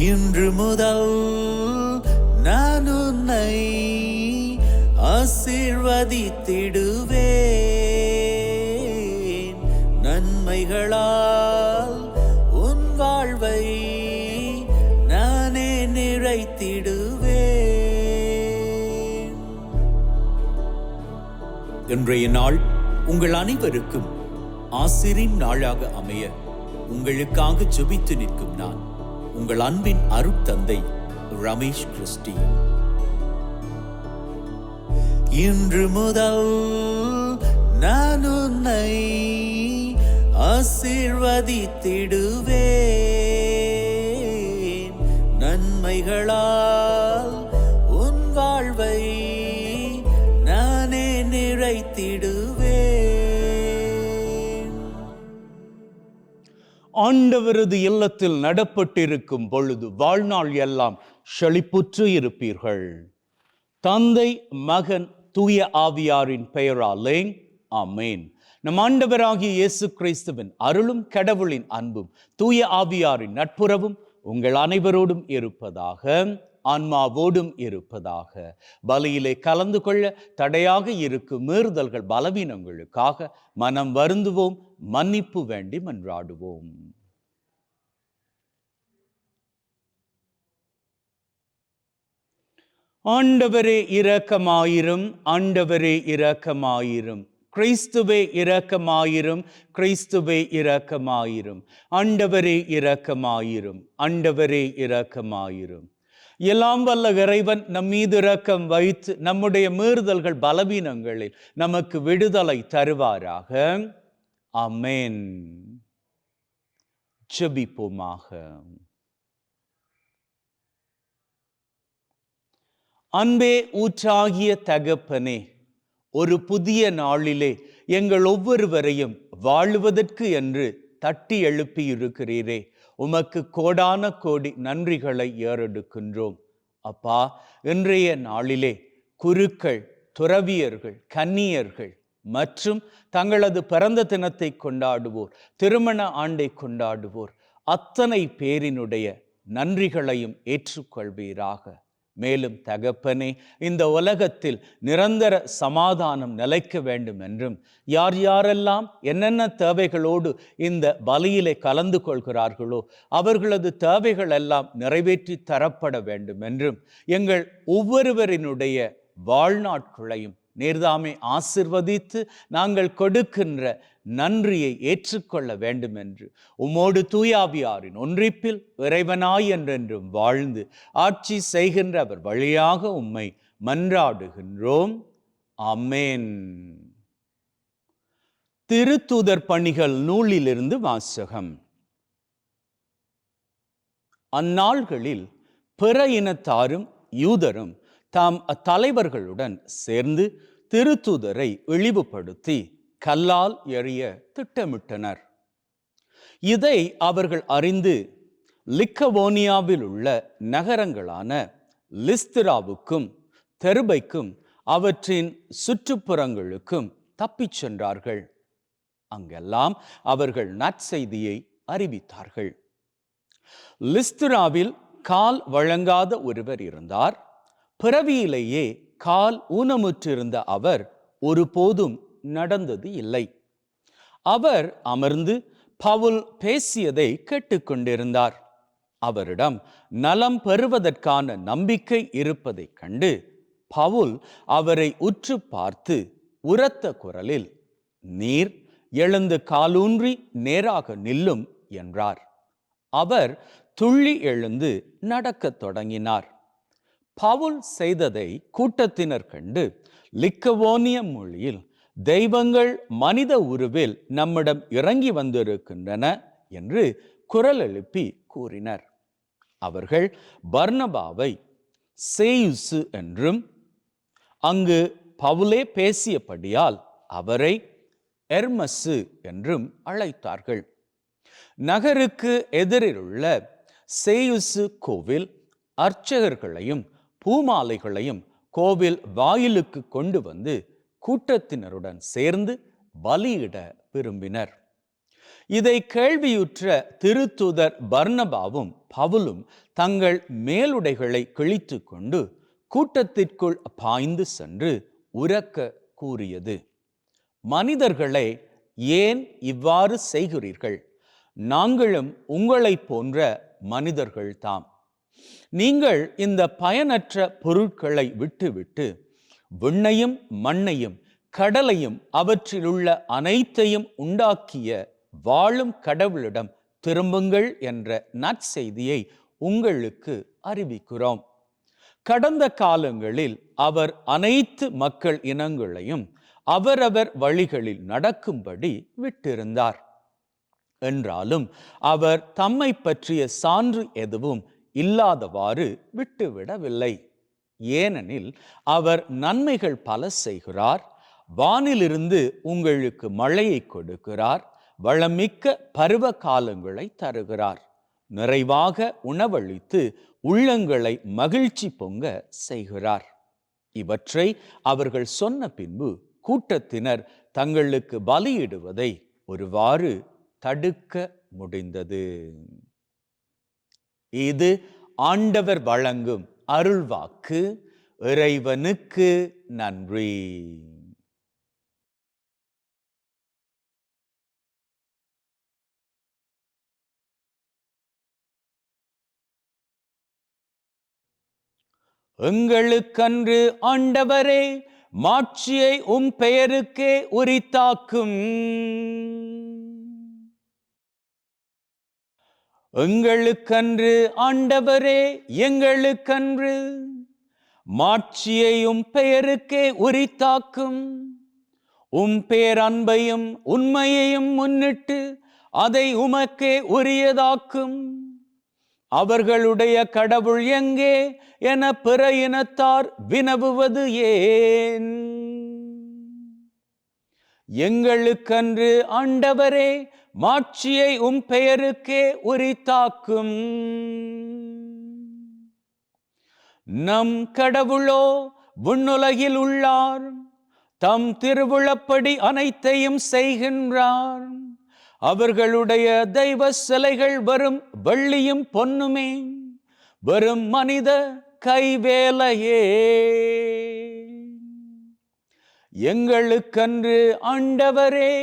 இன்று முதல் நான் உன்னை ஆசீர்வதித்திடுவேன். நன்மைகளால் உன் வாழ்வை நானே நிறைத்திடுவேன். இன்றைய நாள் உங்கள் அனைவருக்கும் ஆசிரின் நாளாக அமைய உங்களுக்காக ஜெபித்து நிற்கும் நான் உங்கள் அன்பின் அருட்தந்தை ரமேஷ் கிறிஸ்டி. இன்று முதல் நான் உன்னை ஆசீர்வதித்திடுவேன். நன்மைகளால் உன் வாழ்வை நானே நிறைத்திடுவேன். ஆண்டவரது இல்லத்தில் நடப்பட்டிருக்கும் பொழுது வாழ்நாள் எல்லாம் செழிப்புற்று இருப்பீர்கள். தந்தை, மகன், தூய ஆவியாரின் பெயராலே ஆமென். நம் ஆண்டவராகிய இயேசு கிறிஸ்துவின் அருளும் கடவுளின் அன்பும் தூய ஆவியாரின் நட்புறவும் உங்கள் அனைவரோடும் இருப்பதாக, ஆன்மாவோடும் இருப்பதாக. பலியிலே கலந்து கொள்ள தடையாக இருக்கும் மீறுதல்கள், பலவீனங்களுக்காக மனம் வருந்துவோம், மன்னிப்பு வேண்டி மன்றாடுவோம். ஆண்டவரே இரக்கமாயிரும், ஆண்டவரே இரக்கமாயிரும். கிறிஸ்துவே இரக்கமாயிரும், கிறிஸ்துவே இரக்கமாயிரும். ஆண்டவரே இரக்கமாயிரும், ஆண்டவரே இரக்கமாயிரும். எல்லாம் வல்ல இறைவன் நம் மீது இரக்கம் வைத்து நம்முடைய மீறுதல்கள், பலவீனங்களில் நமக்கு விடுதலை தருவாராக. ஆமென். ஜெபிப்போமாக. அன்பே ஊற்றாகிய தகப்பனே, ஒரு புதிய நாளிலே எங்கள் ஒவ்வொருவரையும் வாழுவதற்கு என்று தட்டி எழுப்பி இருக்கிறீரே, உமக்கு கோடான கோடி நன்றிகளை ஏறெடுக்கின்றோம். அப்பா, இன்றைய நாளிலே குருக்கள், துறவியர்கள், கன்னியர்கள் மற்றும் தங்களது பிறந்த தினத்தை கொண்டாடுவோர், திருமண ஆண்டை கொண்டாடுவோர் அத்தனை பேரினுடைய நன்றிகளையும் ஏற்றுக்கொள்வீராக. மேலும் தகப்பனே, இந்த உலகத்தில் நிரந்தர சமாதானம் நிலைக்க வேண்டும் என்றும், யார் யாரெல்லாம் என்னென்ன தேவைகளோடு இந்த பலியிலே கலந்து கொள்கிறார்களோ அவர்களது தேவைகள் எல்லாம் நிறைவேற்றி தரப்பட வேண்டும் என்றும், எங்கள் ஒவ்வொருவரினுடைய வாழ்நாட்களையும் நீர்தாமே ஆசிர்வதித்து நாங்கள் கொடுக்கின்ற நன்றியை ஏற்றுக்கொள்ள வேண்டும் என்று உம்மோடு தூயாவியாரின் ஒன்றிப்பில் இறைவனாய் என்றென்றும் வாழ்ந்து ஆட்சி செய்கின்ற அவர் வழியாக உம்மை மன்றாடுகின்றோம். ஆமென். திருத்தூதர் பணிகள் நூலிலிருந்து வாசகம். அந்நாள்களில் பிற இனத்தாரும் யூதரும் தாம் அத்தலைவர்களுடன் சேர்ந்து திருத்தூதரை இழிவுபடுத்தி கல்லால் எறிய திட்டமிட்டனர். இதை அவர்கள் அறிந்து லிக்கவோனியாவில் உள்ள நகரங்களான லிஸ்திராவுக்கும் தெருபைக்கும் அவற்றின் சுற்றுப்புறங்களுக்கும் தப்பிச் சென்றார்கள். அங்கெல்லாம் அவர்கள் நற்செய்தியை அறிவித்தார்கள். லிஸ்திராவில் கால் வழங்காத ஒருவர் இருந்தார். பிறவியிலேயே கால் ஊனமுற்றிருந்த அவர் ஒருபோதும் நடந்தது இல்லை. அவர் அமர்ந்து பவுல் பேசியதை கேட்டுக்கொண்டிருந்தார். அவரிடம் நலம் பெறுவதற்கான நம்பிக்கை இருப்பதைக் கண்டு பவுல் அவரை உற்று பார்த்து உரத்த குரலில், நீர் எழுந்து காலூன்றி நேராக நில்லும் என்றார். அவர் துள்ளி எழுந்து நடக்கத் தொடங்கினார். பவுல் செய்ததை கூட்டத்தினர் கண்டு லிக்கவோனிய மொழியில், தெய்வங்கள் மனித உருவில் நம்மிடம் இறங்கி வந்திருக்கின்றன என்று குரல் எழுப்பி கூறினர். அவர்கள் பர்னபாவை சேயுசு என்றும், அங்கு பவுலே பேசியபடியால் அவரை எர்மசு என்றும் அழைத்தார்கள். நகருக்கு எதிரிலுள்ள சேயுசு கோவில் அர்ச்சகர்களையும் பூமாலைகளையும் கோவில் வாயிலுக்கு கொண்டு வந்து கூட்டத்தினருடன் சேர்ந்து பலியிட விரும்பினர். இதை கேள்வியுற்ற திருத்தூதர் பர்னபாவும் பவுலும் தங்கள் மேலுடைகளை கிழித்து கொண்டு கூட்டத்திற்குள் பாய்ந்து சென்று உரக்க கூறியது, மனிதர்களே, ஏன் இவ்வாறு செய்கிறீர்கள்? நாங்களும் உங்களைப் போன்ற மனிதர்கள்தாம். நீங்கள் இந்த பயனற்ற பொருட்களை விட்டுவிட்டு விண்ணையும் மண்ணையும் கடலையும் அவற்றிலுள்ள அனைத்தையும் உண்டாக்கிய வாழும் கடவுளிடம் திரும்புங்கள் என்ற நற்செய்தியை உங்களுக்கு அறிவிக்கிறோம். கடந்த காலங்களில் அவர் அனைத்து மக்கள் இனங்களையும் அவரவர் வழிகளில் நடக்கும்படி விட்டிருந்தார். என்றாலும் அவர் தம்மை பற்றிய சான்று எதுவும் இல்லாதவாறு விட்டுவிடவில்லை. ஏனெனில் அவர் நன்மைகள் பல செய்கிறார். வானிலிருந்து உங்களுக்கு மழையை கொடுக்கிறார். வளமிக்க பருவ காலங்களை தருகிறார். நிறைவாக உணவளித்து உள்ளங்களை மகிழ்ச்சி பொங்க செய்கிறார். இவற்றை அவர்கள் சொன்ன பின்பு கூட்டத்தினர் தங்களுக்கு பலியிடுவதை ஒருவாறு தடுக்க முடிந்தது. இது ஆண்டவர் வழங்கும் அருள்வாக்கு. இறைவனுக்கு நன்றி. எங்களுக்கன்று ஆண்டவரே, மாட்சியை உம் பெயருக்கே உரித்தாக்கும். எங்களுக்கன்று ஆண்டவரே, எங்களுக்கன்று மாட்சியையும் பெயருக்கே உரித்தாக்கும். உம் பேரன்பையும் உண்மையையும் முன்னிட்டு அதை உமக்கே உரியதாக்கும். அவர்களுடைய கடவுள் எங்கே என பிற இனத்தார் வினவுவது ஏன்? எங்களுக்கன்று ஆண்டவரே, மாட்சியை உம் பெயருக்கே உரித்தாக்கும். நம் கடவுளோ விண்ணுலகில் உள்ளார். தம் திருவுளப்படி அனைத்தையும் செய்கின்றார். அவர்களுடைய தெய்வ சிலைகள் வெறும் வெள்ளியும் பொன்னுமே, வெறும் மனித கைவேலையே. எங்களுக்கன்று ஆண்டவரே,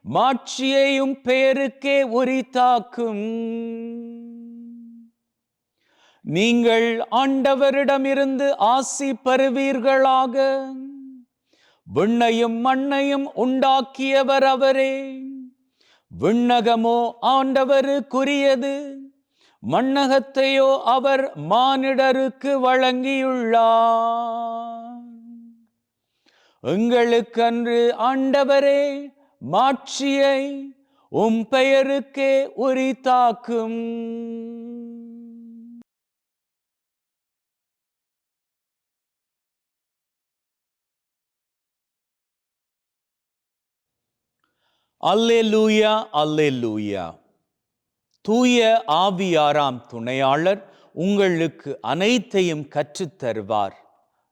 மாட்சியையும் பெயருக்கே உரித்தாக்கும். நீங்கள் ஆண்டவரிடமிருந்து ஆசி பெறுவீர்களாக. விண்ணையும் மண்ணையும் உண்டாக்கியவர் அவரே. விண்ணகமோ ஆண்டவருக்குரியது, மண்ணகத்தையோ அவர் மானிடருக்கு வழங்கியுள்ளார். எங்களுக்கன்று ஆண்டவரே, மாட்சியை உம் பெயருக்கே உரித்தாக்கும். அல்லேலூயா, அல்லேலூயா. தூய ஆவியாராம் துணையாளர் உங்களுக்கு அனைத்தையும் கற்றுத்தருவார்.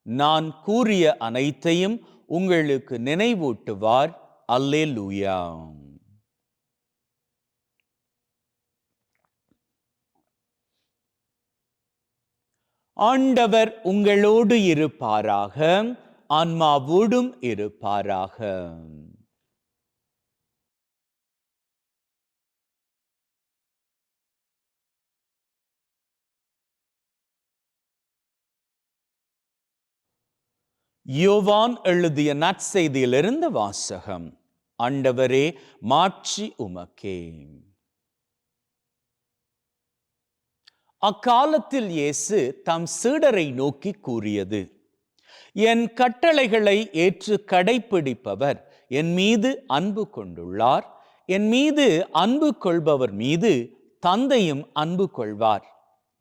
நான் கூறிய அனைத்தையும் உங்களுக்கு நினைவூட்டுவார். அல்லேலூயா. ஆண்டவர் உங்களோடு இருப்பாராக, ஆன்மாவோடும் இருப்பாராக. யோவான் எழுதிய நற்செய்தியிலிருந்து வாசகம். ஆண்டவரே, மாட்சி உமக்கே. அக்காலத்தில் இயேசு தம் சீடரை நோக்கி கூறியது, என் கட்டளைகளை ஏற்று கடைப்பிடிப்பவர் என் மீது அன்பு கொண்டுள்ளார். என் மீது அன்பு கொள்பவர் மீது தந்தையும் அன்பு கொள்வார்.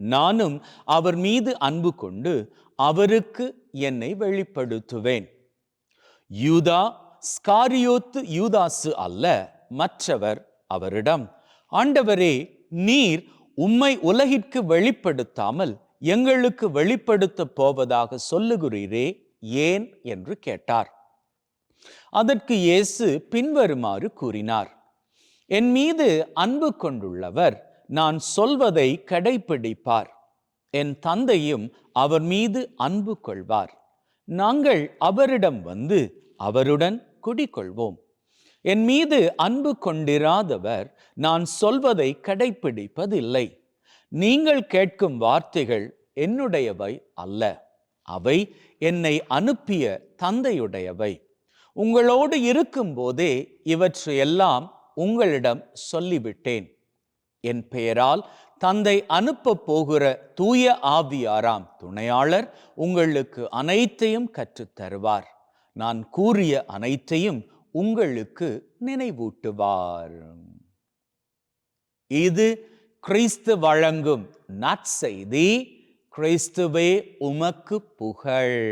நானும் அவர் மீது அன்பு கொண்டு அவருக்கு என்னை வெளிப்படுத்துவேன். யூதா ஸ்காரியோத்து யூதாசு அல்ல, மற்றவர் அவரிடம், ஆண்டவரே, நீர் உம்மை உலகிற்கு வெளிப்படுத்தாமல் எங்களுக்கு வெளிப்படுத்த போவதாக சொல்லுகிறீரே, ஏன் என்று கேட்டார். அதற்கு இயேசு பின்வருமாறு கூறினார், என் மீது அன்பு கொண்டுள்ளவர் நான் சொல்வதை கடைப்பிடிப்பார். என் தந்தையும் அவர் மீது அன்பு கொள்வார். நாங்கள் அவரிடம் வந்து அவருடன் குடிகொள்வோம். என் மீது அன்பு கொண்டிராதவர் நான் சொல்வதை கடைப்பிடிப்பதில்லை. நீங்கள் கேட்கும் வார்த்தைகள் என்னுடையவை அல்ல, அவை என்னை அனுப்பிய தந்தையுடையவை. உங்களோடு இருக்கும்போதே இவற்றையெல்லாம் உங்களிடம் சொல்லிவிட்டேன். என் பெயரால் தந்தை அனுப்ப போகிற தூய ஆவியாராம் துணையாளர் உங்களுக்கு அனைத்தையும் கற்றுத்தருவார். நான் கூறிய அனைத்தையும் உங்களுக்கு நினைவூட்டுவார். இது கிறிஸ்து வழங்கும் நற்செய்தி. கிறிஸ்துவே உமக்கு புகழ்.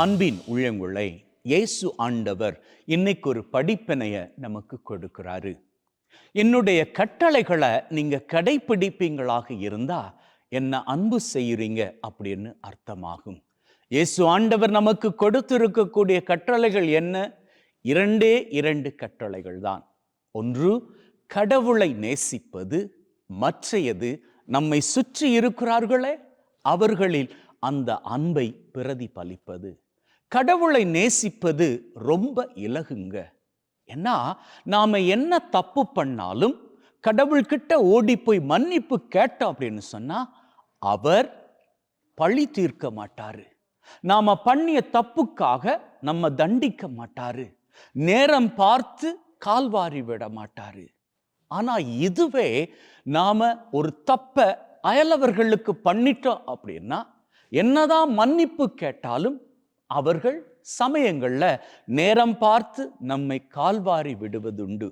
அன்பின் உள்ளங்களை இயேசு ஆண்டவர் இன்னைக்கு ஒரு படிப்பினைய நமக்கு கொடுக்கிறாரு. என்னுடைய கட்டளைகளை நீங்க கடைப்பிடிப்பீங்களாக இருந்தா என்ன அன்பு செய்யறீங்க அப்படின்னு அர்த்தமாகும். இயேசு ஆண்டவர் நமக்கு கொடுத்திருக்கக்கூடிய கட்டளைகள் என்ன? 2 கட்டளைகள் தான். ஒன்று கடவுளை நேசிப்பது, மற்றையது நம்மை சுற்றி இருக்கிறார்களே அவர்களில் அந்த அன்பை பிரதிபலிப்பது. கடவுளை நேசிப்பது ரொம்ப இலகுங்க. ஏன்னா நாம என்ன தப்பு பண்ணாலும் கடவுள்கிட்ட ஓடி போய் மன்னிப்பு கேட்டோம் அப்படின்னு சொன்னா அவர் பழி தீர்க்க மாட்டாரு. நாம பண்ணிய தப்புக்காக நம்ம தண்டிக்க மாட்டாரு. நேரம் பார்த்து கால்வாரி விட மாட்டாரு. ஆனா இதுவே நாம ஒரு தப்ப அயலவர்களுக்கு பண்ணிட்டோம் அப்படின்னா என்னதான் மன்னிப்பு கேட்டாலும் அவர்கள் சமயங்கள்ல நேரம் பார்த்து நம்மை கால்வாரி விடுவதுண்டு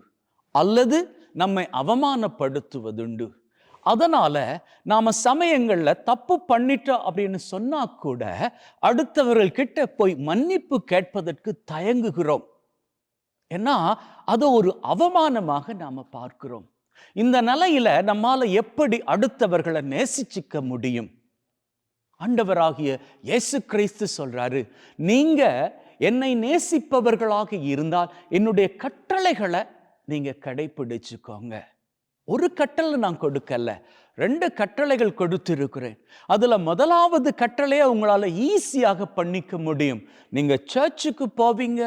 அல்லது நம்மை அவமானப்படுத்துவதுண்டு. அதனால நாம சமயங்கள்ல தப்பு பண்ணிட்டோம் அப்படின்னு சொன்னா கூட அடுத்தவர்கள் கிட்ட போய் மன்னிப்பு கேட்பதற்கு தயங்குகிறோம். ஏன்னா அது ஒரு அவமானமாக நாம பார்க்கிறோம். இந்த நிலையில நம்மால எப்படி அடுத்தவர்களை நேசிச்சுக்க முடியும்? ஆண்டவராகிய இயேசு கிறிஸ்து சொல்றாரு, நீங்க என்னை நேசிப்பவர்களாக இருந்தால் என்னுடைய கட்டளைகளை நீங்க கடைபிடிச்சுக்கோங்க. ஒரு கட்டளை நான் கொடுக்கல, 2 கட்டளைகள் கொடுத்திருக்கிறேன். அதுல முதலாவது கட்டளையை உங்களால ஈஸியாக பண்ணிக்க முடியும். நீங்க சர்ச்சுக்கு போவீங்க,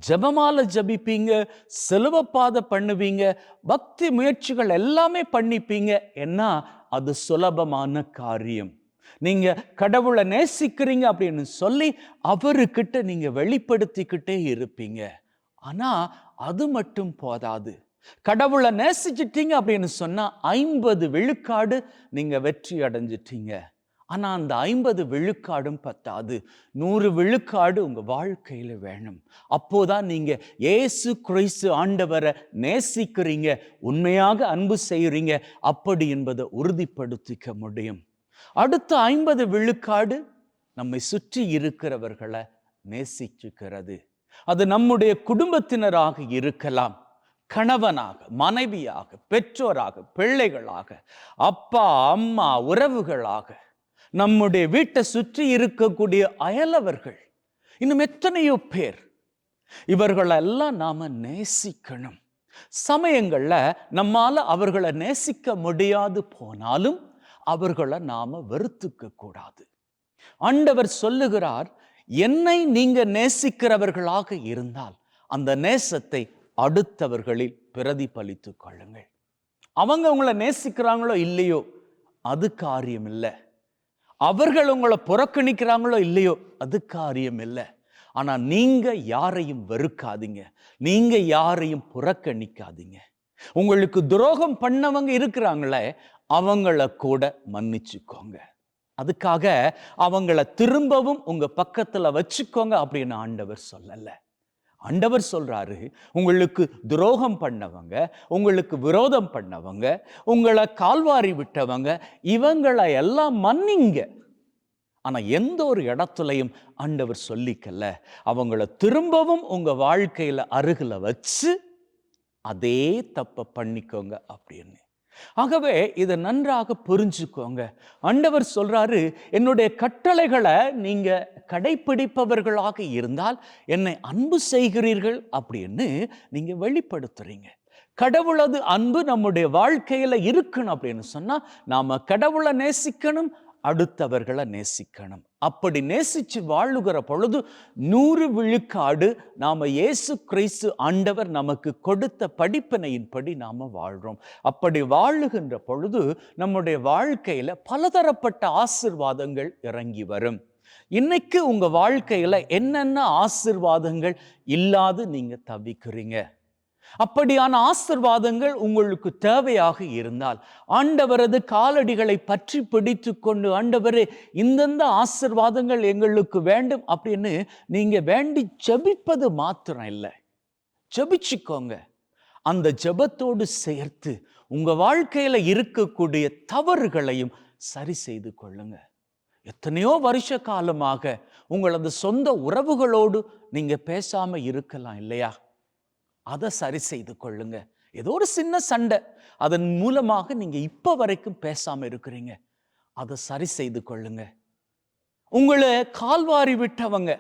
ஜெபமால ஜபிப்பீங்க, சிலுவை பாதை பண்ணுவீங்க, பக்தி முயற்சிகள் எல்லாமே பண்ணிப்பீங்க. ஏன்னா அது சுலபமான காரியம். நீங்க கடவுளை நேசிக்கிறீங்க அப்படின்னு சொல்லி அவருக்கிட்ட நீங்க வெளிப்படுத்திக்கிட்டே இருப்பீங்க. ஆனா அது மட்டும் போதாது. கடவுளை நேசிச்சிட்டீங்க அப்படின்னு சொன்னா 50 விழுக்காடு நீங்க வெற்றி அடைஞ்சிட்டீங்க. ஆனா அந்த 50 விழுக்காடும் பத்தாது. 100 விழுக்காடு உங்க வாழ்க்கையில வேணும். அப்போதான் நீங்க இயேசு கிறிஸ்து ஆண்டவரை நேசிக்கிறீங்க, உண்மையாக அன்பு செய்யறீங்க அப்படி என்பதை உறுதிப்படுத்திக்க முடியும். அடுத்த 50 விழுக்காடு நம்மை சுற்றி இருக்கிறவர்களை நேசிச்சுக்கிறது. அது நம்முடைய குடும்பத்தினராக இருக்கலாம், கணவனாக, மனைவியாக, பெற்றோராக, பிள்ளைகளாக, அப்பா அம்மா, உறவுகளாக, நம்முடைய வீட்டை சுற்றி இருக்கக்கூடிய அயலவர்கள், இன்னும் எத்தனையோ பேர். இவர்களெல்லாம் நாம நேசிக்கணும். சமயங்கள்ல நம்மால அவர்களை நேசிக்க முடியாது போனாலும் அவர்களை நாம வெறுத்துக்க கூடாது. ஆண்டவர் சொல்லுகிறார், என்னை நீங்க நேசிக்கிறவர்களாக இருந்தால் அந்த நேசத்தை அடுத்தவர்களில் பிரதிபலித்துக் கொள்ளுங்கள். அவங்க உங்களை நேசிக்கிறாங்களோ இல்லையோ அது காரியம் இல்லை. அவர்கள் உங்களை புறக்கணிக்கிறாங்களோ இல்லையோ அது காரியம் இல்லை. ஆனா நீங்க யாரையும் வெறுக்காதீங்க, நீங்க யாரையும் புறக்கணிக்காதீங்க. உங்களுக்கு துரோகம் பண்ணவங்க இருக்கிறாங்களே அவங்கள கூட மன்னிச்சுக்கோங்க. அதுக்காக அவங்கள திரும்பவும் உங்க பக்கத்துல வச்சுக்கோங்க அப்படின்னு ஆண்டவர் சொல்லல. ஆண்டவர் சொல்றாரு, உங்களுக்கு துரோகம் பண்ணவங்க, உங்களுக்கு விரோதம் பண்ணவங்க, உங்களை கால்வாரி விட்டவங்க, இவங்களை எல்லாம் மன்னிங்க. ஆனா எந்த ஒரு இடத்துலையும் ஆண்டவர் சொல்லிக்கல அவங்கள திரும்பவும் உங்க வாழ்க்கையில அருகில வச்சு அதே தப்பை பண்ணிக்கோங்க அப்படின்னு. ஆகவே இதை நன்றாக புரிஞ்சுக்கோங்க. ஆண்டவர் சொல்றாரு, என்னுடைய கட்டளைகளை நீங்க கடைப்பிடிப்பவர்களாக இருந்தால் என்னை அன்பு செய்கிறீர்கள் அப்படின்னு நீங்க வெளிப்படுத்துறீங்க. கடவுளது அன்பு நம்முடைய வாழ்க்கையில இருக்கணும் அப்படின்னு சொன்னா நாம கடவுளை நேசிக்கணும், அடுத்தவர்களை நேசிக்கணும். அப்படி நேசிச்சு வாழுகிற பொழுது 100 விழுக்காடு நாம இயேசு கிறிஸ்து ஆண்டவர் நமக்கு கொடுத்த படிப்பினையின்படி நாம வாழ்றோம். அப்படி வாழுகின்ற பொழுது நம்முடைய வாழ்க்கையில பலதரப்பட்ட ஆசீர்வாதங்கள் இறங்கி வரும். இன்னைக்கு உங்க வாழ்க்கையில என்னென்ன ஆசீர்வாதங்கள் இல்லாது நீங்க தவிக்கிறீங்க? அப்படியான ஆசீர்வாதங்கள் உங்களுக்கு தேவையாக இருந்தால் ஆண்டவரது காலடிகளை பற்றி பிடித்து கொண்டு, ஆண்டவரே இந்தந்த ஆசீர்வாதங்கள் எங்களுக்கு வேண்டும் அப்படின்னு நீங்க வேண்டி ஜெபிப்பது மாத்திரம் இல்லை, ஜெபிச்சுக்கோங்க. அந்த ஜெபத்தோடு சேர்த்து உங்க வாழ்க்கையில இருக்கக்கூடிய தவறுகளையும் சரி செய்து கொள்ளுங்க. எத்தனையோ வருஷ காலமாக உங்களது சொந்த உறவுகளோடு நீங்க பேசாம இருக்கலாம் இல்லையா? அதை சரி செய்து கொள்ளுங்க. ஏதோ ஒரு சின்ன சண்டை, அதன் மூலமாக நீங்க இப்ப வரைக்கும் பேசாம இருக்கிறீங்க, அதை சரி செய்து கொள்ளுங்க. உங்களை கால்வாரி விட்டவங்க,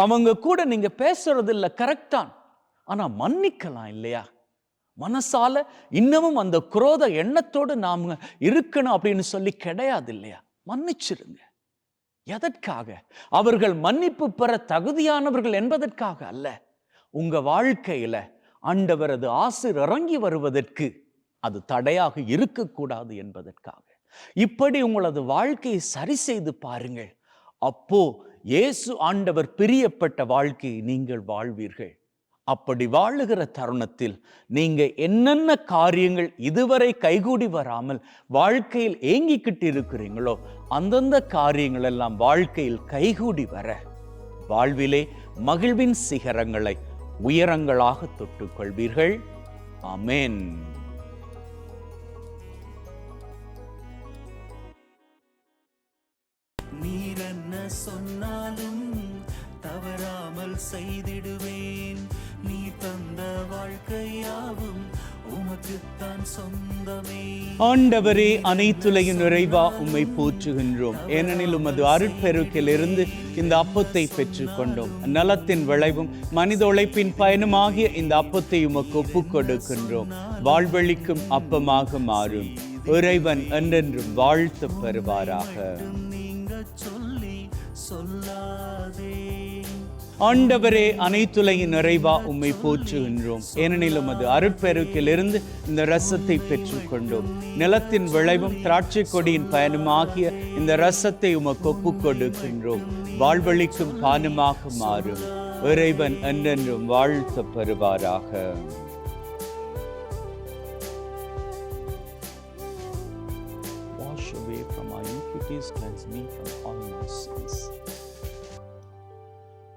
அவங்க கூட நீங்க பேசுறது இல்லை, கரெக்டான், ஆனா மன்னிக்கலாம் இல்லையா? மனசால இன்னமும் அந்த குரோத எண்ணத்தோடு நாம இருக்கணும் அப்படின்னு சொல்லி கிடையாது இல்லையா? மன்னிச்சிருங்க. எதற்காக? அவர்கள் மன்னிப்பு பெற தகுதியானவர்கள் என்பதற்காக அல்ல, உங்க வாழ்க்கையில ஆண்டவரது ஆசீர் இறங்கி வருவதற்கு அது தடையாக இருக்கக்கூடாது என்பதற்காக. இப்படி உங்களது வாழ்க்கையை சரி செய்து பாருங்கள். அப்போ இயேசு ஆண்டவர் பிரியப்பட்ட வாழ்க்கையை நீங்கள் வாழ்வீர்கள். அப்படி வாழுகிற தருணத்தில் நீங்க என்னென்ன காரியங்கள் இதுவரை கைகூடி வராமல் வாழ்க்கையில் ஏங்கிக்கிட்டு இருக்கிறீங்களோ அந்தந்த காரியங்கள் எல்லாம் வாழ்க்கையில் கைகூடி வர வாழ்விலே மகிழ்வின் சிகரங்களை உயரங்களாக தொட்டுக் கொள்வீர்கள். ஆமென். நீர் என்ன சொன்னாலும் தவறாமல் செய்திடுவேன். நீ தந்த வாழ்க்கையாவும் உமக்குத்தான் சொந்தமே. ஆண்டவரே, அனைத்துலகின் நிறைவா உம்மை போற்றுகின்றோம். ஏனெனில் உமது அருட்பெருக்கிலிருந்து இந்த அப்பத்தை பெற்றுக் கொண்டோம். நலத்தின் விளைவும் மனித உழைப்பின் பயனுமாகிய இந்த அப்பத்தை உமக்கு ஒப்புக் கொடுக்கின்றோம். வாழ்வழிக்கும் அப்பமாக மாறும். இறைவன் என்றென்றும் வாழ்த்து பெறுவாராக. சொல்லி சொல்லாதே. ஆண்டவரே, அனைத்துலகின் நிறைவா உம்மை போற்றுகின்றோம். ஏனெனில் உமது அருட்பெருக்கிலிருந்து இந்த ரசத்தை பெற்றுக் கொண்டோம். நிலத்தின் விளைவும் திராட்சை கொடியின் பயனுமாகிய இந்த ரசத்தை உமக்கு ஒப்புக் கொடுக்கின்றோம். வாழ்வழிக்கும் பானமாக மாறும். இறைவன் என்றென்றும் வாழ்த்து பெறுவாராக. Wash away from our iniquities, cleanse me from all my sins.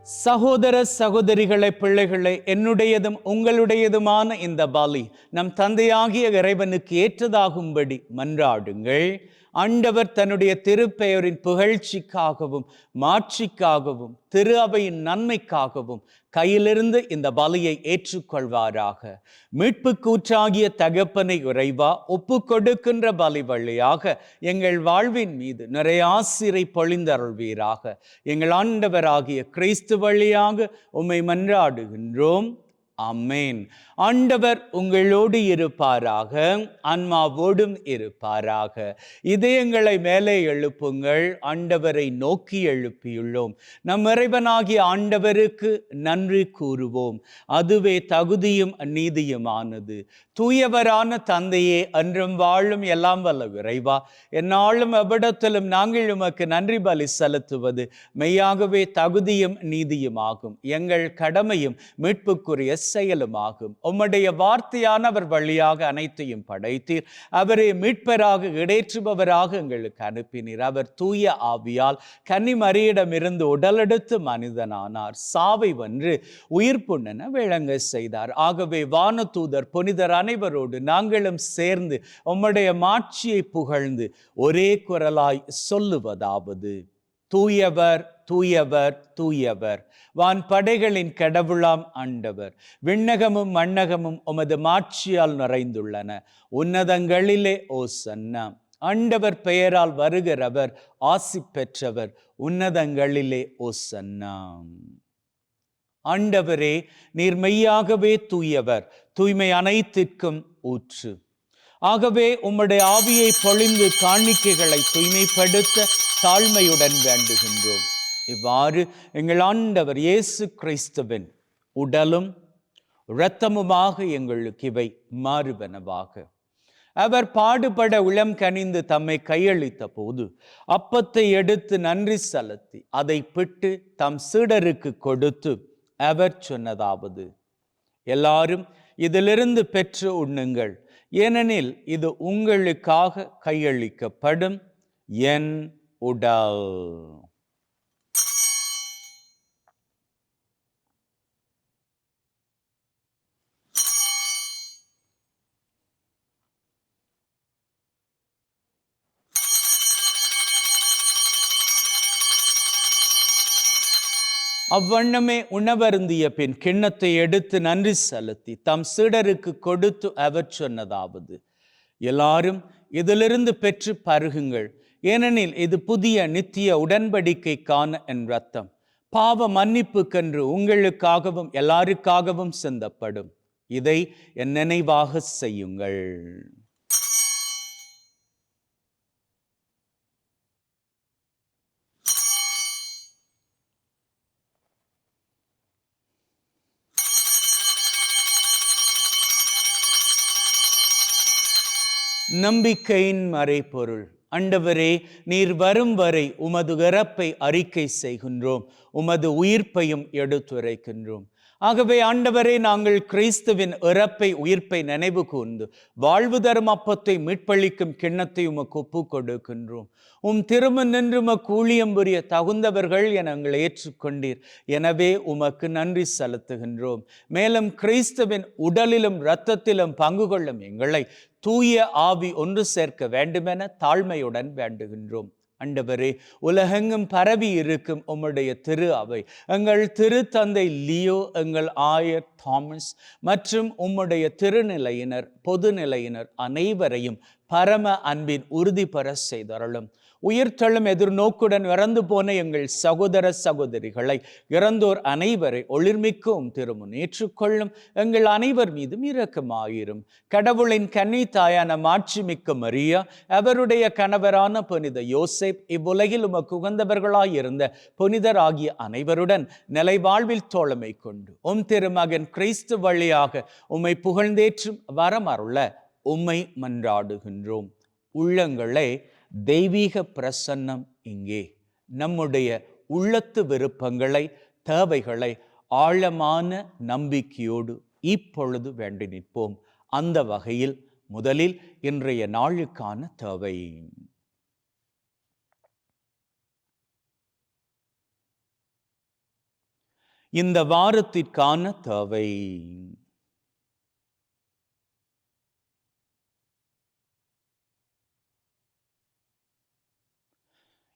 சகோதர சகோதரிகளை, பிள்ளைகளை, என்னுடையதும் உங்களுடையதுமான இந்த பலி நம் தந்தையாகிய இறைவனுக்கு ஏற்றதாகும்படி மன்றாடுங்கள். ஆண்டவர் தன்னுடைய திருப்பெயரின் புகழ்ச்சிக்காகவும் மாட்சிக்காகவும் திரு அவையின் நன்மைக்காகவும் கையிலிருந்து இந்த பலியை ஏற்றுக்கொள்வாராக. மீட்பு கூற்றாகிய தகப்பனை இறைவா, ஒப்பு கொடுக்கின்ற பலி வழியாக எங்கள் வாழ்வின் மீது நிறைய ஆசிரை பொழிந்தருள்வீராக. எங்கள் ஆண்டவராகிய கிறிஸ்து வழியாக உம்மை மன்றாடுகின்றோம். ஆமென். ஆண்டவர் உங்களோடு இருப்பாராக, ஆன்மாவோடும் இருப்பாராக. இதயங்களை மேலே எழுப்புங்கள், ஆண்டவரை நோக்கி எழுப்பியுள்ளோம். நம் இறைவனாகிய ஆண்டவருக்கு நன்றி கூறுவோம். அதுவே தகுதியும் நீதியுமானது. தூயவரான தந்தையே, அன்றும் வாழும் எல்லாம் வல்ல இறைவா, எந்நாளும் எவ்விடத்திலும் நாங்கள் உமக்கு நன்றி பலி செலுத்துவது மெய்யாகவே தகுதியும் நீதியுமாகும். எங்கள் கடமையும் மீட்புக்குரிய செயலுமாகும். உம்முடைய வார்த்தையானவர் வழியாக அனைத்தையும் படைத்தீர். அவரை மீட்பராக இடைற்றுபவராக எங்களுக்கு அனுப்பினீர். அவர் தூய ஆவியால் கன்னிமரியிடமிருந்து உடலெடுத்து மனிதனானார். சாவை வென்று உயிர்ப்புண்ணென விளங்க செய்தார். ஆகவே வானதூதர் புனிதர் அனைவரோடு நாங்களும் சேர்ந்து உம்முடைய மாட்சியை புகழ்ந்து ஒரே குரலாய் சொல்லுவதாவது: தூயவர் தூயவர் தூயவர், வான் படைகளின் கடவுளாம் ஆண்டவர். விண்ணகமும் மண்ணகமும் உமது மாட்சியால் நிறைந்துள்ளன. உன்னதங்களிலே ஓசன்னா. ஆண்டவர் பெயரால் வருகிறவர் ஆசி பெற்றவர். உன்னதங்களிலே ஓசன்னா. ஆண்டவரே, நீர் மெய்யாகவே தூயவர், தூய்மை அனைத்திற்கும் ஊற்று. ஆகவே உம்முடைய ஆவியை பொழிந்து காணிக்கைகளை தூய்மைப்படுத்த தாழ்மையுடன் வேண்டுகின்றோம். இவ்வாறு எங்கள் ஆண்டவர் இயேசு கிறிஸ்துவின் உடலும் இரத்தமுமாக எங்களுக்கு இவை மாறுவனவாக. அவர் பாடுபட உளம் கனிந்து தம்மை கையளித்த போது அப்பத்தை எடுத்து நன்றி செலுத்தி அதை பிட்டு தம் சீடருக்கு கொடுத்து அவர் சொன்னதாவது: எல்லாரும் இதிலிருந்து பெற்று உண்ணுங்கள், ஏனெனில் இது உங்களுக்காக கையளிக்கப்படும் என் உடல். அவ்வண்ணமே உணவருந்திய பின் கிண்ணத்தை எடுத்து நன்றி செலுத்தி தம் சீடருக்கு கொடுத்து அவர் சொன்னதாவது: எல்லாரும் இதிலிருந்து பெற்று பருகுங்கள், ஏனெனில் இது புதிய நித்திய உடன்படிக்கைக்கான என் இரத்தம், பாவ மன்னிப்புக்கென்று உங்களுக்காகவும் எல்லாருக்காகவும் சிந்தப்படும். இதை என் நினைவாக செய்யுங்கள். நம்பிக்கையின் மறைபொருள். ஆண்டவரே, நீர் வரும் வரை உமது இறப்பை அறிக்கை செய்கின்றோம், உமது உயிர்ப்பையும் எடுத்துரைக்கின்றோம். ஆகவே ஆண்டவரே, நாங்கள் கிறிஸ்துவின் இறப்பை உயிர்ப்பை நினைவு கூர்ந்து வாழ்வு தரும் அப்பத்தை மீட்பளிக்கும் கிண்ணத்தை உமக்கு ஒப்பு கொடுக்கின்றோம். உம் திரும்ப நின்று உமக்கு ஊழியம் புரிய தகுந்தவர்கள் என எங்களை ஏற்றுக்கொண்டீர். எனவே உமக்கு நன்றி செலுத்துகின்றோம். மேலும் கிறிஸ்துவின் உடலிலும் இரத்தத்திலும் பங்கு கொள்ளும் எங்களை தூய ஆவி ஒன்று சேர்க்க வேண்டுமென தாழ்மையுடன் வேண்டுகின்றோம். ஆண்டவரே, உலகெங்கும் பரவி இருக்கும் உம்முடைய திரு அவை, எங்கள் திருத்தந்தை லியோ, எங்கள் ஆயர் தாமஸ் மற்றும் உம்முடைய திருநிலையினர் பொதுநிலையினர் அனைவரையும் பரம அன்பின் உறுதி பெற செய்தருளும். உயிர்த்தெழும் எதிர்நோக்குடன் இறந்து போன எங்கள் சகோதர சகோதரிகளை, இறந்தோர் அனைவரை ஒளிர்மிக்கும் திருமுன் ஏற்றுக்கொள்ளும். எங்கள் அனைவர் மீதும் இரக்கமாயிரும். கடவுளின் கன்னி தாயான மாட்சிமிக்க மரியா, அவருடைய கணவரான புனித யோசேப், இவ்வுலகில் உமக்கு உகந்தவர்களாயிருந்த புனிதராகிய அனைவருடன் நிலை வாழ்வில் தோழமை கொண்டு உம் திருமகன் கிறிஸ்து வழியாக உம்மை புகழ்ந்தேற்றும் வரமருள உம்மை மன்றாடுகின்றோம். உள்ளங்களே, தெய்வீக பிரசன்னம் இங்கே. நம்முடைய உள்ளத்து விருப்பங்களை, தேவைகளை ஆழமான நம்பிக்கையோடு இப்பொழுது வேண்டி நிற்போம். அந்த வகையில் முதலில் இன்றைய நாளுக்கான தேவை. இந்த வாரத்திற்கான தேவை.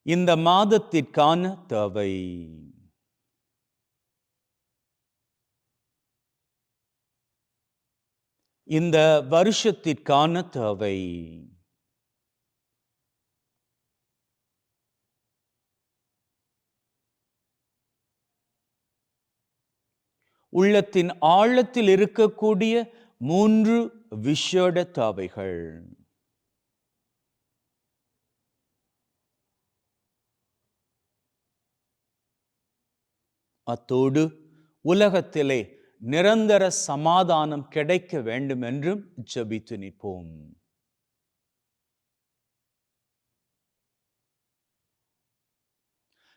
இந்த மாதத்திற்கான தேவை. இந்த வருஷத்திற்கான தேவை. உள்ளத்தின் ஆழத்தில் இருக்கக்கூடிய 3 விசேட தேவைகள். அத்தோடு உலகத்திலே நிரந்தர சமாதானம் கிடைக்க வேண்டும் என்றும் ஜெபித்து நிற்போம்.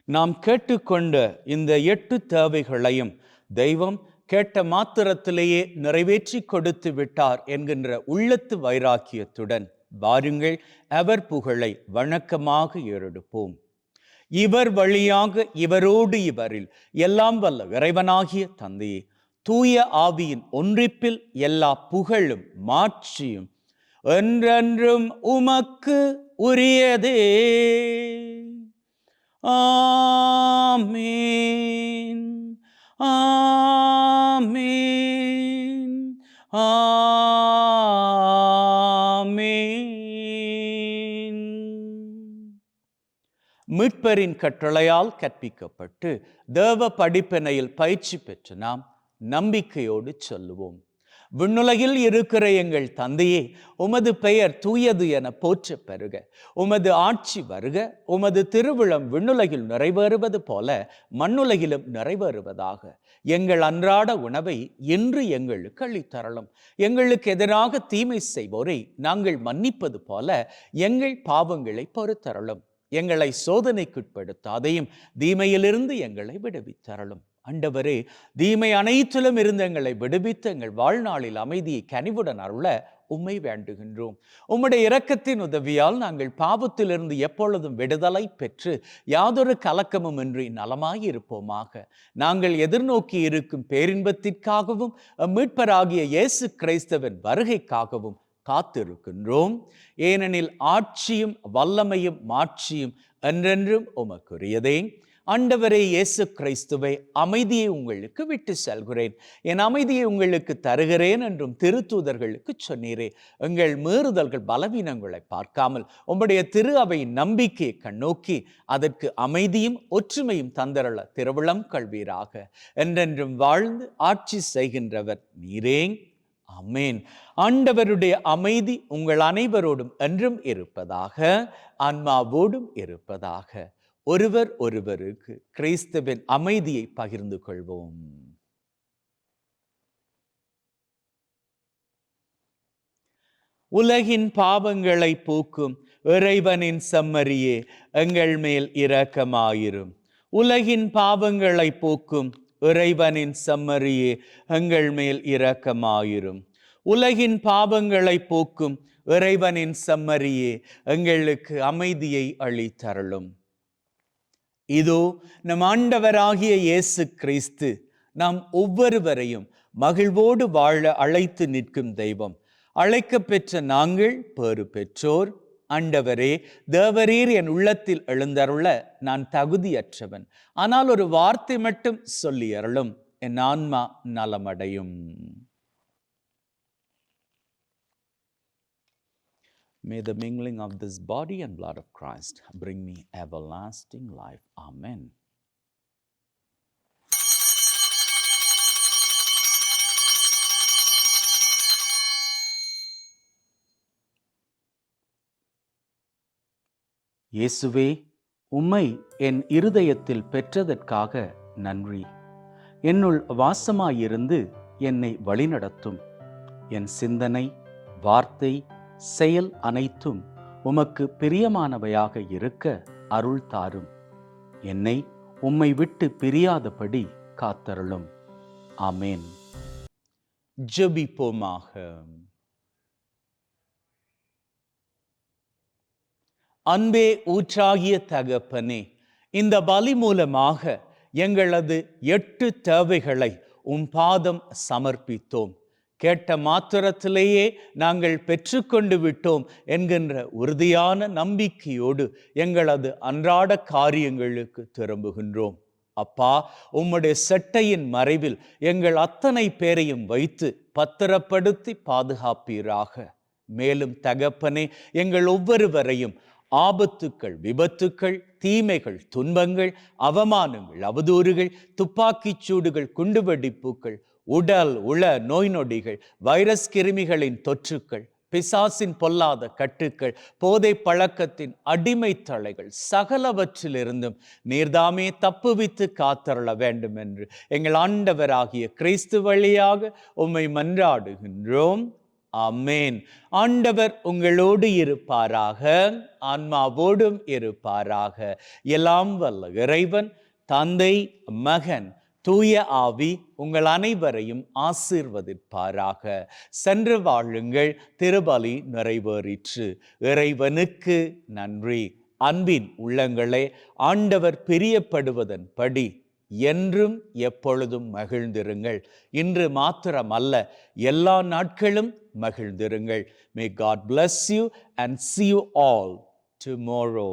நாம் கேட்டுக்கொண்ட இந்த 8 தேவைகளையும் தெய்வம் கேட்ட மாத்திரத்திலேயே நிறைவேற்றி கொடுத்து விட்டார் என்கின்ற உள்ளத்து வைராக்கியத்துடன் வாருங்கள் அவர் புகழை வணக்கமாக ஏறெடுப்போம். இவர் வழியாக இவரோடு இவரில் எல்லாம் வல்ல இறைவனாகிய தந்தையே, தூய ஆவியின் ஒன்றிப்பில் எல்லா புகழும் மாட்சியும் என்றென்றும் உமக்கு உரியதே. ஆமென். ஆமென். ஆமென். மீட்பரின் கட்டளையால் கற்பிக்கப்பட்டு தேவ படிப்பினையில் பயிற்சி பெற்று நாம் நம்பிக்கையோடு சொல்லுவோம். விண்ணுலகில் இருக்கிற எங்கள் தந்தையே, உமது பெயர் தூயது என போற்றப் பெறுக. உமது ஆட்சி வருக. உமது திருவிழம் விண்ணுலகில் நிறைவேறுவது போல மண்ணுலகிலும் நிறைவேறுவதாக. எங்கள் அன்றாட உணவை இன்று எங்களுக்கு அளித்தரலும். எங்களுக்கு எதிராக தீமை செய்வோரை நாங்கள் மன்னிப்பது போல எங்கள் பாவங்களை பொறுத்தரலும். எங்களை சோதனைக்குட்படுத்தாதையும் தீமையிலிருந்து எங்களை விடுவித்தரலும். ஆண்டவரே, தீமை அனைத்திலும் இருந்து எங்களை விடுவித்து எங்கள் வாழ்நாளில் அமைதியை கனிவுடன் அருள உம்மை வேண்டுகின்றோம். உம்முடைய இரக்கத்தின் உதவியால் நாங்கள் பாவத்திலிருந்து எப்பொழுதும் விடுதலை பெற்று யாதொரு கலக்கமும் இன்றி நலமாயிருப்போமாக. நாங்கள் எதிர்நோக்கி இருக்கும் பேரின்பத்திற்காகவும் மீட்பராகிய இயேசு கிறிஸ்துவின் வருகைக்காகவும் காத்திருக்கின்றோம். ஏனெனில் ஆட்சியும் வல்லமையும் மாட்சியும் என்றென்றும் உமக்குரியதே. ஆண்டவரே இயேசு கிறிஸ்துவை, அமைதியை உங்களுக்கு விட்டு செல்கிறேன், என் அமைதியை உங்களுக்கு தருகிறேன் என்றும் திருத்தூதர்களுக்கு சொன்னீரே. எங்கள் மீறுதல்கள் பலவீனங்களை பார்க்காமல் உம்முடைய திரு அவையின் நம்பிக்கையை கண்ணோக்கி அதற்கு அமைதியும் ஒற்றுமையும் தந்தரள திருவிழம் கல்வீராக. என்றென்றும் வாழ்ந்து ஆட்சி செய்கின்றவர் நீரே. ஆமென். ஆண்டவருடைய அமைதி உங்கள் அனைவரோடும் என்றும் இருப்பதாக, ஆன்மாவோடும் இருப்பதாக. ஒருவர் ஒருவருக்கு கிறிஸ்துவின் அமைதியை பகிர்ந்து கொள்வோம். உலகின் பாவங்களை போக்கும் இறைவனின் செம்மறியே, எங்கள் மேல் இரக்கமாயிரும். உலகின் பாவங்களை போக்கும் இறைவனின் செம்மறியே, எங்கள் மேல் இரக்கமாயிரும். உலகின் பாவங்களை போக்கும் இறைவனின் செம்மறியே, எங்களுக்கு அமைதியை அளித்தருளும். இதோ நம் ஆண்டவராகிய இயேசு கிறிஸ்து நாம் ஒவ்வொருவரையும் மகிழ்வோடு வாழ அழைத்து நிற்கும் தெய்வம். அழைக்க பெற்ற நாங்கள் பேறு பெற்றோர். ஆண்டவரே, தேவரீர் என் உள்ளத்தில் எழுந்தருள நான் தகுதியற்றவன். ஆனால் ஒரு வார்த்தை மட்டும் சொல்லி அருளும், என் ஆன்மா நலமடையும். May the mingling of this body and blood of Christ bring me everlasting life. Amen. இயேசுவே, உம்மை என் இருதயத்தில் பெற்றதற்காக நன்றி. என்னுள் வாசமாயிருந்து என்னை வழிநடத்தும். என் சிந்தனை, வார்த்தை, செயல் அனைத்தும் உமக்கு பிரியமானவையாக இருக்க அருள் தாரும். என்னை உம்மை விட்டு பிரியாதபடி காத்தருளும். ஆமென். ஜெபிப்போமாக. அன்பே ஊற்றாகிய தகப்பனே, இந்த பலி மூலமாக எங்களது 8 தேவைகளை உம் பாதம் சமர்ப்பித்தோம். கேட்ட மாத்திரத்திலேயே நாங்கள் பெற்றுக்கொண்டு விட்டோம் என்கின்ற உறுதியான நம்பிக்கையோடு எங்களது அன்றாட காரியங்களுக்கு திரும்புகின்றோம். அப்பா, உம்முடைய செட்டையின் மறைவில் எங்கள் அத்தனை பேரையும் வைத்து பத்திரப்படுத்தி பாதுகாப்பீராக. மேலும் தகப்பனே, எங்கள் ஒவ்வொருவரையும் ஆபத்துக்கள், விபத்துக்கள், தீமைகள், துன்பங்கள், அவமானங்கள், அவதூறுகள், துப்பாக்கிச் சூடுகள், குண்டுவெடிப்புகள், உடல் உள நோய் நொடிகள், வைரஸ் கிருமிகளின் தொற்றுக்கள், பிசாசின் பொல்லாத கட்டுக்கள், போதை பழக்கத்தின் அடிமை தலைகள் சகலவற்றிலிருந்தும் நீர்தாமே தப்புவித்து காத்தருள வேண்டும் என்று எங்கள் ஆண்டவராகிய கிறிஸ்து வழியாக உம்மை மன்றாடுகின்றோம். ஆமென். ஆண்டவர் உங்களோடு இருப்பாராக, ஆன்மாவோடும் இருப்பாராக. எல்லாம் வல்ல இறைவன் தந்தை, மகன், தூய ஆவி உங்கள் அனைவரையும் ஆசீர்வதிப்பாராக. சென்று வாழுங்கள். திருபலி நிறைவேறிற்று. இறைவனுக்கு நன்றி. அன்பின் உள்ளங்களே, ஆண்டவர் பிரியப்படுவதன் படி என்றும் எப்பொழுதும் மகிழ்ந்திருங்கள். இன்று மாத்திரமல்ல, எல்லா நாட்களும் மகிழ்ந்திருங்கள். May God bless you and see you all tomorrow.